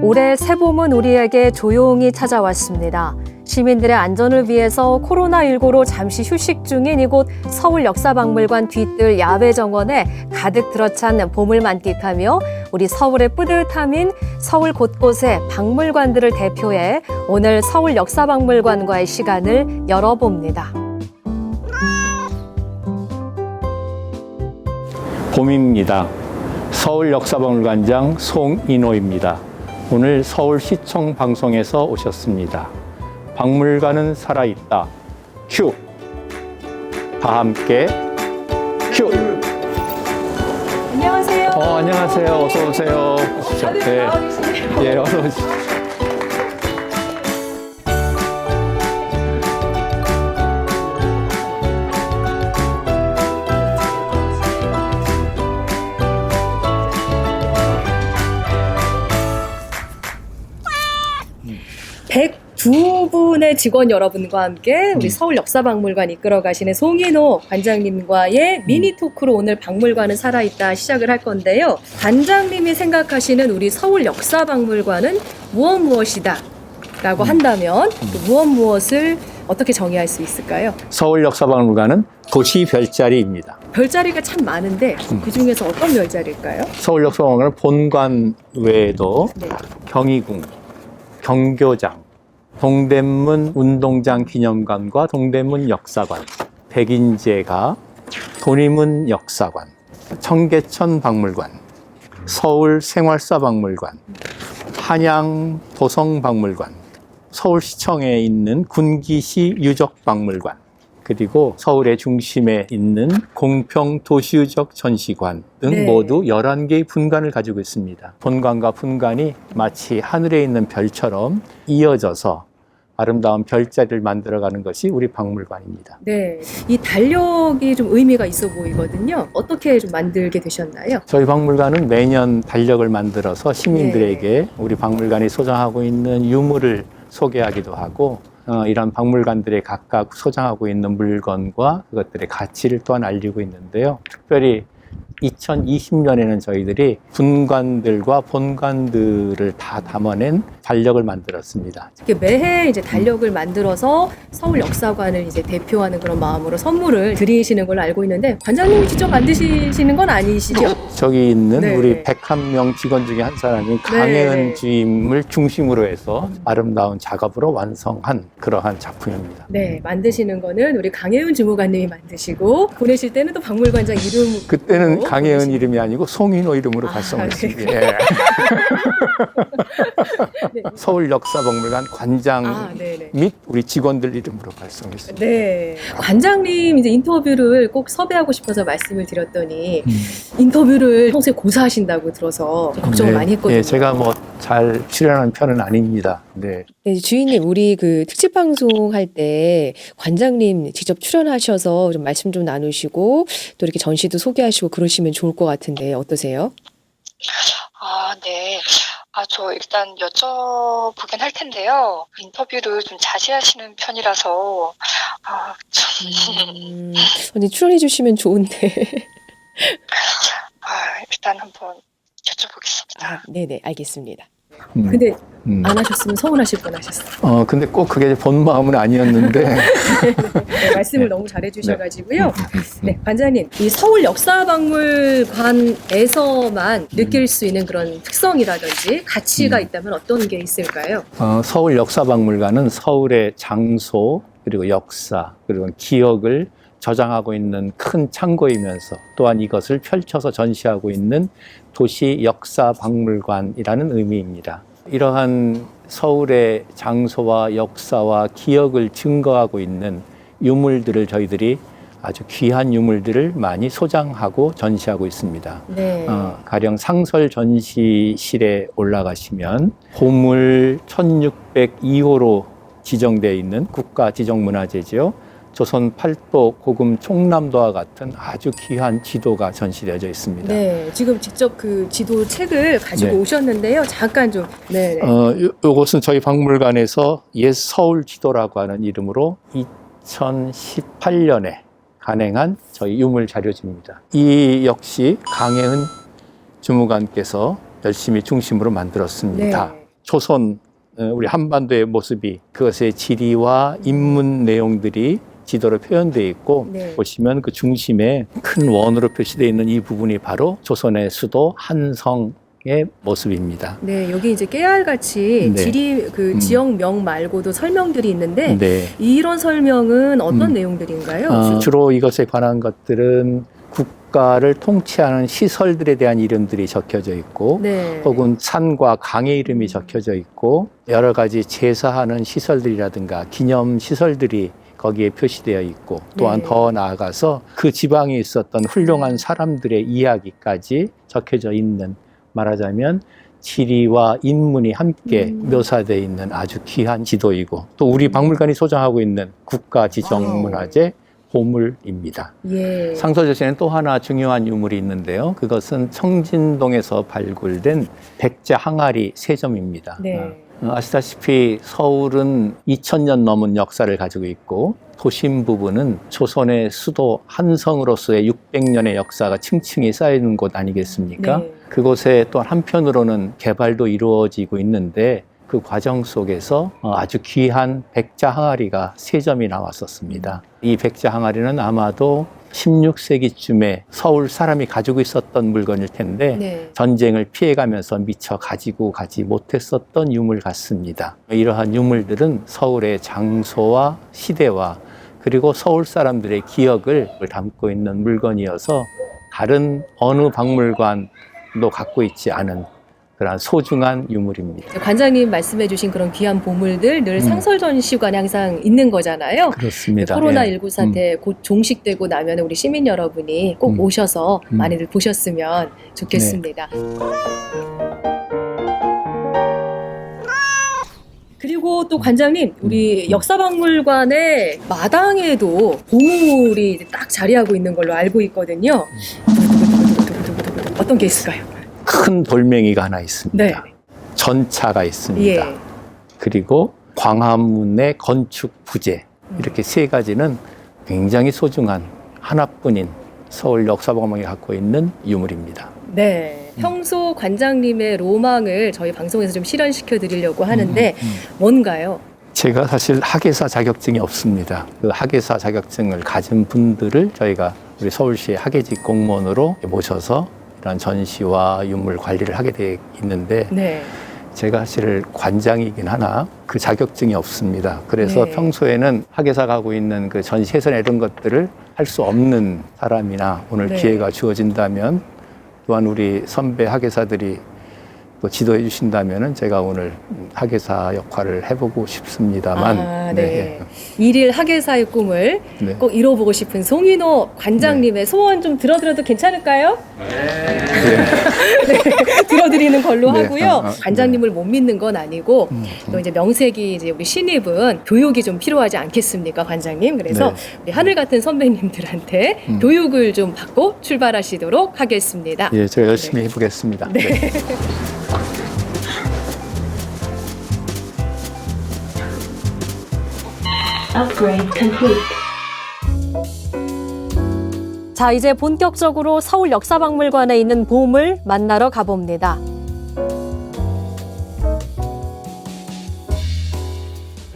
올해 새봄은 우리에게 조용히 찾아왔습니다. 시민들의 안전을 위해서 코로나19로 잠시 휴식 중인 이곳 서울역사박물관 뒤뜰 야외 정원에 가득 들어찬 봄을 만끽하며 우리 서울의 뿌듯함인 서울 곳곳의 박물관들을 대표해 오늘 서울역사박물관과의 시간을 열어봅니다. 봄입니다. 서울역사박물관장 송인호입니다. 오늘 서울시청 방송에서 오셨습니다. 박물관은 살아있다. 큐! 다 함께 큐! 안녕하세요. 안녕하세요. 어서 오세요. 네, 어서 오시죠. 102분의 직원 여러분과 함께 우리 서울역사박물관 이끌어 가시는 송인호 관장님과의 미니 토크로 오늘 박물관은 살아있다 시작을 할 건데요. 관장님이 생각하시는 우리 서울역사박물관은 무엇이다 라고 한다면 무엇을 어떻게 정의할 수 있을까요? 서울역사박물관은 도시 별자리입니다. 별자리가 참 많은데 그중에서 어떤 별자리일까요? 서울역사박물관은 본관 외에도 네. 경희궁, 경교장, 동대문 운동장 기념관과 동대문 역사관, 백인제가, 도림문 역사관, 청계천 박물관, 서울 생활사박물관, 한양 도성박물관, 서울시청에 있는 군기시 유적박물관, 그리고 서울의 중심에 있는 공평 도시유적 전시관 등 네. 모두 11개의 분관을 가지고 있습니다. 본관과 분관이 마치 하늘에 있는 별처럼 이어져서 아름다운 별자리를 만들어가는 것이 우리 박물관입니다. 네, 이 달력이 좀 의미가 있어 보이거든요. 어떻게 좀 만들게 되셨나요? 저희 박물관은 매년 달력을 만들어서 시민들에게 우리 박물관이 소장하고 있는 유물을 소개하기도 하고 이런 박물관들이 각각 소장하고 있는 물건과 그것들의 가치를 또한 알리고 있는데요. 특별히 2020년에는 저희들이 분관들과 본관들을 다 담아낸 달력을 만들었습니다. 이렇게 매해 이제 달력을 만들어서 서울 역사관을 이제 대표하는 그런 마음으로 선물을 드리시는 걸로 알고 있는데 관장님이 직접 만드시는 건 아니시죠? 저기 있는 네. 우리 101명 직원 중에 한 사람이 강혜은 주임을 중심으로 해서 아름다운 작업으로 완성한 그러한 작품입니다. 네, 만드시는 거는 우리 강혜은 주무관님이 만드시고 보내실 때는 또 박물관장 이름 그때는 강혜은 이름이 아니고 송인호 이름으로 발송했습니다. 네. 예. 서울역사박물관 관장 네네. 및 우리 직원들 이름으로 발송했습니다. 네. 관장님 이제 인터뷰를 꼭 섭외하고 싶어서 말씀을 드렸더니 인터뷰를 평소에 고사하신다고 들어서 좀 걱정을 많이 했거든요. 예, 제가 뭐 잘 출연하는 편은 아닙니다. 네. 네, 주인님, 우리 그 특집 방송 할 때 관장님 직접 출연하셔서 좀 말씀 좀 나누시고 또 이렇게 전시도 소개하시고 그러시면 좋을 것 같은데 어떠세요? 네. 저 일단 여쭤보긴 할 텐데요. 인터뷰를 좀 자제하시는 편이라서, 언니 출연해 주시면 좋은데. 일단 한번 여쭤보겠습니다. 네네, 알겠습니다. 근데 안 하셨으면 서운하실 뻔하셨어요. 근데 꼭 그게 본 마음은 아니었는데. 네, 말씀을 너무 잘해주셔가지고요. 네, 관장님, 이 서울 역사박물관에서만 느낄 수 있는 그런 특성이라든지 가치가 있다면 어떤 게 있을까요? 서울역사박물관은 서울의 장소, 그리고 역사, 그리고 기억을 저장하고 있는 큰 창고이면서 또한 이것을 펼쳐서 전시하고 있는 도시 역사 박물관이라는 의미입니다. 이러한 서울의 장소와 역사와 기억을 증거하고 있는 유물들을 저희들이 아주 귀한 유물들을 많이 소장하고 전시하고 있습니다. 네. 가령 상설 전시실에 올라가시면 보물 1602호로 지정되어 있는 국가 지정문화재죠. 조선 팔도 고금 총람도와 같은 아주 귀한 지도가 전시되어져 있습니다. 네, 지금 직접 그 지도 책을 가지고 네. 오셨는데요. 잠깐 좀, 네. 요것은 저희 박물관에서 옛 서울 지도라고 하는 이름으로 2018년에 간행한 저희 유물 자료집입니다. 이 역시 강혜은 주무관께서 열심히 중심으로 만들었습니다. 네. 조선 우리 한반도의 모습이 그것의 지리와 인문 내용들이 지도로 표현되어 있고 네. 보시면 그 중심에 큰 원으로 표시되어 있는 이 부분이 바로 조선의 수도 한성의 모습입니다. 네, 여기 이제 깨알같이 네. 지리 그 지역명 말고도 설명들이 있는데 네. 이런 설명은 어떤 내용들인가요? 주로 이것에 관한 것들은 국가를 통치하는 시설들에 대한 이름들이 적혀져 있고 네. 혹은 산과 강의 이름이 적혀져 있고 여러 가지 제사하는 시설들이라든가 기념 시설들이 거기에 표시되어 있고 또한 네. 더 나아가서 그 지방에 있었던 훌륭한 사람들의 이야기까지 적혀져 있는, 말하자면 지리와 인문이 함께 묘사되어 있는 아주 귀한 지도이고 또 우리 박물관이 소장하고 있는 국가지정문화재 보물입니다. 예. 상서조선에는 또 하나 중요한 유물이 있는데요. 그것은 청진동에서 발굴된 백제 항아리 3점입니다. 네. 아시다시피 서울은 2000년 넘은 역사를 가지고 있고 도심 부분은 조선의 수도 한성으로서의 600년의 역사가 층층이 쌓이는 곳 아니겠습니까? 네. 그곳에 또 한편으로는 개발도 이루어지고 있는데 그 과정 속에서 아주 귀한 백자 항아리가 3점이 나왔었습니다. 이 백자 항아리는 아마도 16세기쯤에 서울 사람이 가지고 있었던 물건일 텐데 네. 전쟁을 피해가면서 미처 가지고 가지 못했었던 유물 같습니다. 이러한 유물들은 서울의 장소와 시대와 그리고 서울 사람들의 기억을 담고 있는 물건이어서 다른 어느 박물관도 갖고 있지 않은 그런 소중한 유물입니다. 관장님 말씀해주신 그런 귀한 보물들 늘 상설전시관에 항상 있는 거잖아요. 그렇습니다. 코로나19 사태 곧 종식되고 나면 우리 시민 여러분이 꼭 오셔서 많이들 보셨으면 좋겠습니다. 그리고 또 관장님, 우리 역사박물관의 마당에도 보물이 이제 딱 자리하고 있는 걸로 알고 있거든요. 어떤 게 있을까요? 큰 돌멩이가 하나 있습니다. 네. 전차가 있습니다. 예. 그리고 광화문의 건축 부재, 이렇게 3가지는 굉장히 소중한 하나뿐인 서울 역사박물관이 갖고 있는 유물입니다. 네. 평소 관장님의 로망을 저희 방송에서 좀 실현시켜 드리려고 하는데 뭔가요? 제가 사실 학예사 자격증이 없습니다. 그 학예사 자격증을 가진 분들을 저희가 우리 서울시 학예직 공무원으로 모셔서 이런 전시와 유물 관리를 하게 돼 있는데 네. 제가 사실 관장이긴 하나 그 자격증이 없습니다. 그래서 네. 평소에는 학예사가 하고 있는 그 전시회나 이런 것들을 할 수 없는 사람이나 오늘 네. 기회가 주어진다면 또한 우리 선배 학예사들이 또 지도해 주신다면은 제가 오늘 학예사 역할을 해보고 싶습니다만 아, 네. 일일 학예사의 꿈을 네. 꼭 이뤄보고 싶은 송인호 관장님의 소원 좀 들어드려도 괜찮을까요? 네. 들어드리는 걸로 네. 하고요. 관장님을 못 믿는 건 아니고 또 이제 명색이 이제 우리 신입은 교육이 좀 필요하지 않겠습니까, 관장님? 그래서 네. 우리 하늘 같은 선배님들한테 교육을 좀 받고 출발하시도록 하겠습니다. 예, 제가 열심히 해보겠습니다. 네. Upgrade complete. 자, 이제 본격적으로 서울 역사박물관에 있는 보물 만나러 가봅니다.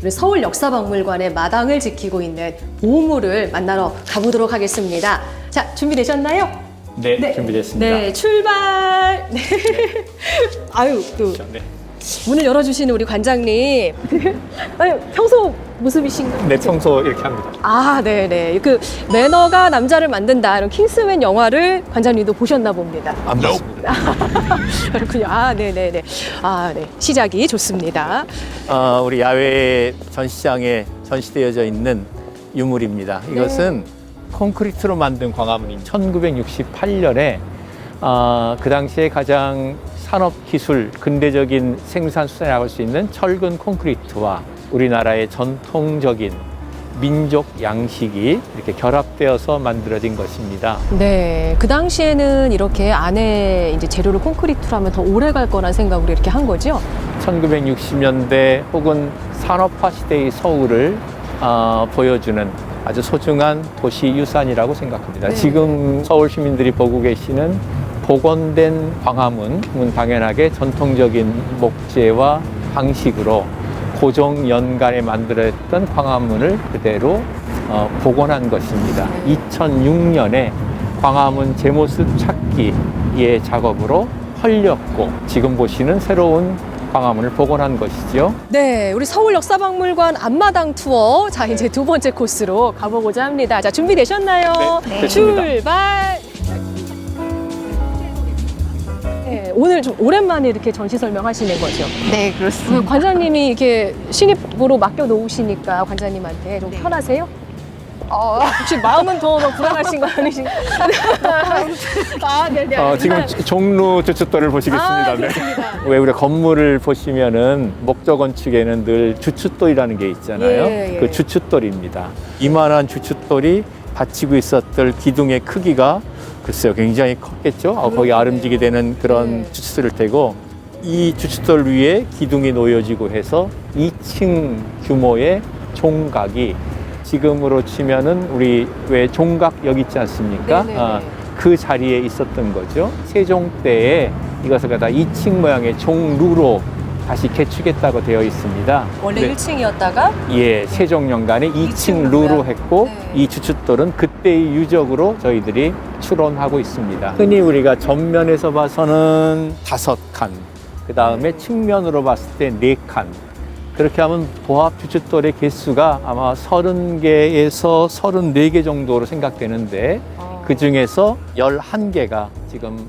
우리 서울 역사박물관의 마당을 지키고 있는 보물을 만나러 가보도록 하겠습니다. 자, 준비되셨나요? 네, 준비됐습니다. 네, 출발! 네. 아유, 또 네. 문을 열어주시는 우리 관장님. 아유, 평소 모습이신가요? 네, 평소 이렇게 합니다. 아, 네네. 그 매너가 남자를 만든다 이런 킹스맨 영화를 관장님도 보셨나 봅니다. 안 봤습니다. 그렇군요. 아, 네네네. 아, 네. 시작이 좋습니다. 우리 야외 전시장에 전시되어져 있는 유물입니다. 이것은 콘크리트로 만든 광화문인 1968년에 그 당시에 가장 산업기술, 근대적인 생산 수단을 나갈 수 있는 철근 콘크리트와 우리나라의 전통적인 민족 양식이 이렇게 결합되어서 만들어진 것입니다. 네. 그 당시에는 이렇게 안에 이제 재료를 콘크리트로 하면 더 오래 갈 거란 생각으로 이렇게 한 거죠? 1960년대 혹은 산업화 시대의 서울을 보여주는 아주 소중한 도시 유산이라고 생각합니다. 네. 지금 서울 시민들이 보고 계시는 복원된 광화문은 당연하게 전통적인 목재와 방식으로 고종 연간에 만들었던 광화문을 그대로 복원한 것입니다. 2006년에 광화문 제모습 찾기의 작업으로 헐렸고 지금 보시는 새로운 광화문을 복원한 것이죠. 네, 우리 서울 역사박물관 앞마당 투어. 자, 이제 두 번째 코스로 가보고자 합니다. 자, 준비되셨나요? 네, 됐습니다. 출발! 네, 오늘 좀 오랜만에 이렇게 전시 설명하시는 거죠? 네, 그렇습니다. 관장님이 이렇게 신입으로 맡겨 놓으시니까 관장님한테 좀 편하세요? 혹시 마음은 더 불안하신 거 아니신가요? 아, 네네. 지금 종로 주춧돌을 보시겠습니다. 네. 그렇습니다. 왜 우리 건물을 보시면은 목조 건축에는 늘 주춧돌이라는 게 있잖아요. 예, 예. 그 주춧돌입니다. 이만한 주춧돌이 받치고 있었던 기둥의 크기가 글쎄요 굉장히 컸겠죠. 거기 그러네요. 아름지게 되는 그런 네. 주춧돌을 테고 이 주춧돌 위에 기둥이 놓여지고 해서 2층 규모의 종각이 지금으로 치면은 우리 왜 종각역 있지 않습니까? 네네네. 그 자리에 있었던 거죠. 세종 때에 이것을 갖다 2층 모양의 종루로 다시 개축했다고 되어 있습니다. 원래 네. 1층이었다가 예, 세종연간에 2층 2층 루로 모양. 했고 네. 이 주춧돌은 그때의 유적으로 저희들이 추론하고 있습니다. 흔히 우리가 전면에서 봐서는 5칸, 그 다음에 측면으로 봤을 때 4칸. 그렇게 하면 보합 주춧돌의 개수가 아마 30개에서 34개 정도로 생각되는데 그 중에서 11개가 지금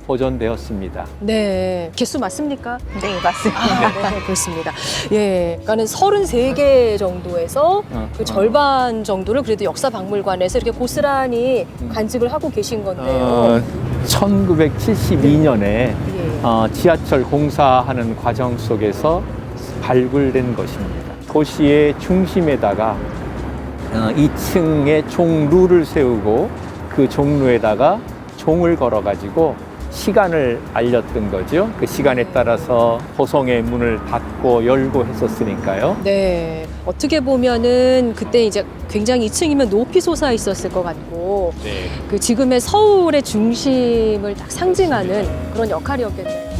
보존되었습니다. 네, 개수 맞습니까? 네, 맞습니다. 네, 그렇습니다. 예, 그러니까는 33개 정도에서 그 절반 정도를 그래도 역사박물관에서 이렇게 고스란히 관측을 하고 계신 건데요. 1972년에 예. 지하철 공사하는 과정 속에서 발굴된 것입니다. 도시의 중심에다가 2층에 종루를 세우고 그 종루에다가 종을 걸어가지고 시간을 알렸던 거죠. 그 시간에 따라서 호성의 문을 닫고 열고 했었으니까요. 네, 어떻게 보면은 그때 이제 굉장히 2층이면 높이 솟아 있었을 것 같고 네. 그 지금의 서울의 중심을 딱 상징하는 그런 역할이었겠네요.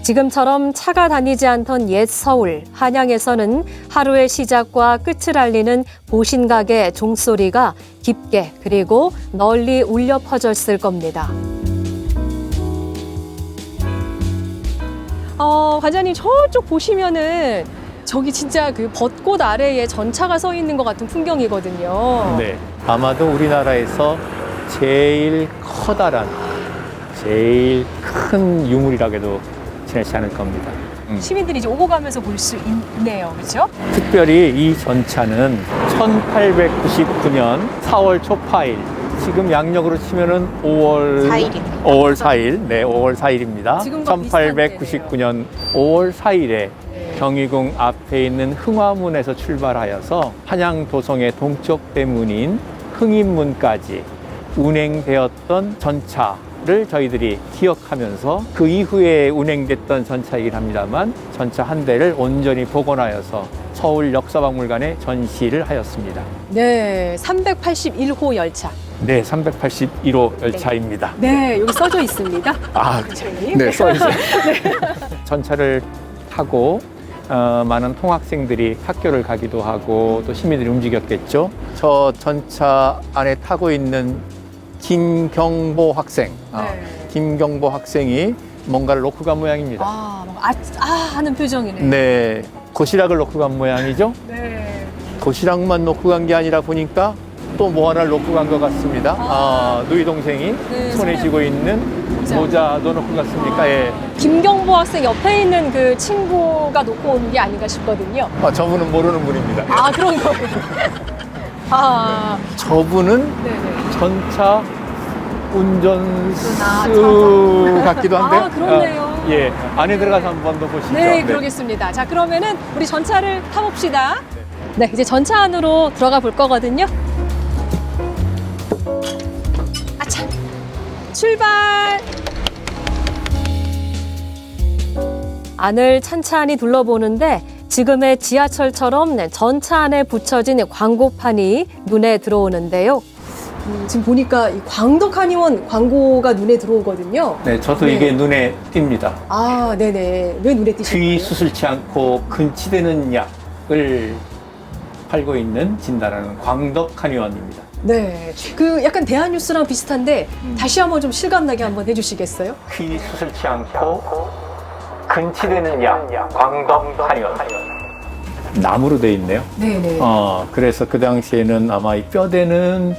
지금처럼 차가 다니지 않던 옛 서울, 한양에서는 하루의 시작과 끝을 알리는 보신각의 종소리가 깊게 그리고 널리 울려 퍼졌을 겁니다. 관장님 저쪽 보시면은 저기 진짜 그 벚꽃 아래에 전차가 서 있는 것 같은 풍경이거든요. 네. 아마도 우리나라에서 제일 커다란, 제일 큰 유물이라고 해도 지나지 않을 겁니다. 시민들이 이제 오고 가면서 볼 수 있네요. 그렇죠? 특별히 이 전차는 1899년 4월 초파일, 지금 양력으로 치면은 5월 4일입니다. 5월 4일, 네, 5월 4일입니다. 지금과 비슷한 1899년 5월 4일에 경희궁 앞에 있는 흥화문에서 출발하여서 한양 도성의 동쪽 대문인 흥인문까지 운행되었던 전차를 저희들이 기억하면서 그 이후에 운행됐던 전차이긴 합니다만 전차 한 대를 온전히 복원하여서 서울 역사박물관에 전시를 하였습니다. 네, 381호 열차. 네, 381호 열차입니다. 네, 여기 써져 있습니다. 아, 관장님. 네, 써있어요. 전차를 타고 많은 통학생들이 학교를 가기도 하고 또 시민들이 움직였겠죠. 저 전차 안에 타고 있는 김경보 학생, 김경보 학생이 뭔가를 놓고 간 모양입니다. 하는 표정이네. 네, 도시락을 놓고 간 모양이죠. 네. 도시락만 놓고 간 게 아니라 보니까 또 뭐 하나를 놓고 간 것 같습니다. 누이 동생이 네, 손에 쥐고 있는 모자도 놓고 갔습니까? 예. 김경보 학생 옆에 있는 그 친구가 놓고 온 게 아닌가 싶거든요. 저분은 모르는 분입니다. 그런 거군요. 저분은 네네. 전차 운전수 같기도 한데. 그렇네요. 예, 안에 들어가서 한 번 더 보시죠. 네, 그러겠습니다. 자, 그러면은 우리 전차를 타봅시다. 네, 이제 전차 안으로 들어가 볼 거거든요. 아차! 출발! 안을 찬찬히 둘러보는데 지금의 지하철처럼 전차 안에 붙여진 광고판이 눈에 들어오는데요. 지금 보니까 이 광덕 한의원 광고가 눈에 들어오거든요. 네, 저도 네. 이게 눈에 띕니다. 아, 네네. 왜 눈에 띄시나요? 귀 수술치 않고 근치되는 약을 팔고 있는 진단하는 광덕 한의원입니다. 네. 그 약간 대한뉴스랑 비슷한데 다시 한번 좀 실감나게 한번 해주시겠어요? 귀 수술치 않고 근치되는 약 광덕 한의원. 나무로 돼 있네요. 네네. 그래서 그 당시에는 아마 이 뼈대는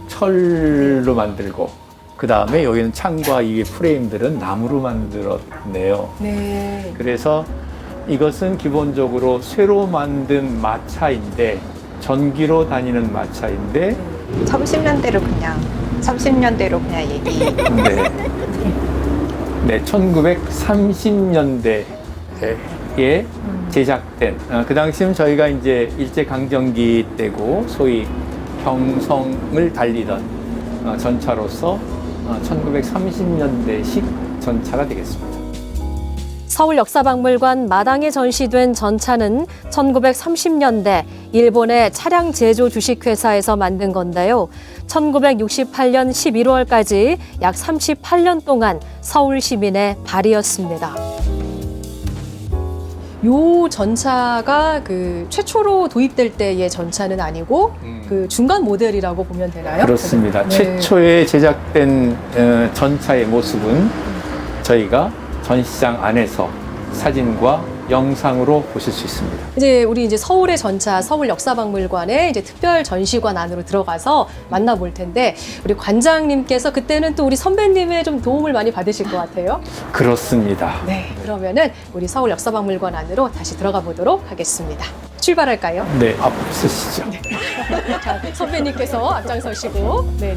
철로 만들고 그 다음에 여기는 창과 이 프레임들은 나무로 만들었네요. 네. 그래서 이것은 기본적으로 쇠로 만든 마차인데 전기로 다니는 마차인데 30년대로 그냥 얘기. 네, 1930년대에 제작된 그 당시는 저희가 이제 일제강점기 때고 소위 경성을 달리던 전차로서 1930년대식 전차가 되겠습니다. 서울역사박물관 마당에 전시된 전차는 1930년대 일본의 차량 제조 주식회사에서 만든 건데요. 1968년 11월까지 약 38년 동안 서울 시민의 발이었습니다. 요 전차가 그 최초로 도입될 때의 전차는 아니고 그 중간 모델이라고 보면 되나요? 그렇습니다. 네. 최초에 제작된 전차의 모습은 저희가 전시장 안에서 사진과 영상으로 보실 수 있습니다. 이제 우리 이제 서울의 전차 서울역사박물관의 이제 특별 전시관 안으로 들어가서 만나볼 텐데 우리 관장님께서 그때는 또 우리 선배님의 좀 도움을 많이 받으실 것 같아요. 그렇습니다. 네, 그러면은 우리 서울역사박물관 안으로 다시 들어가 보도록 하겠습니다. 출발할까요? 네, 앞서시죠. 자, 선배님께서 앞장서시고, 네.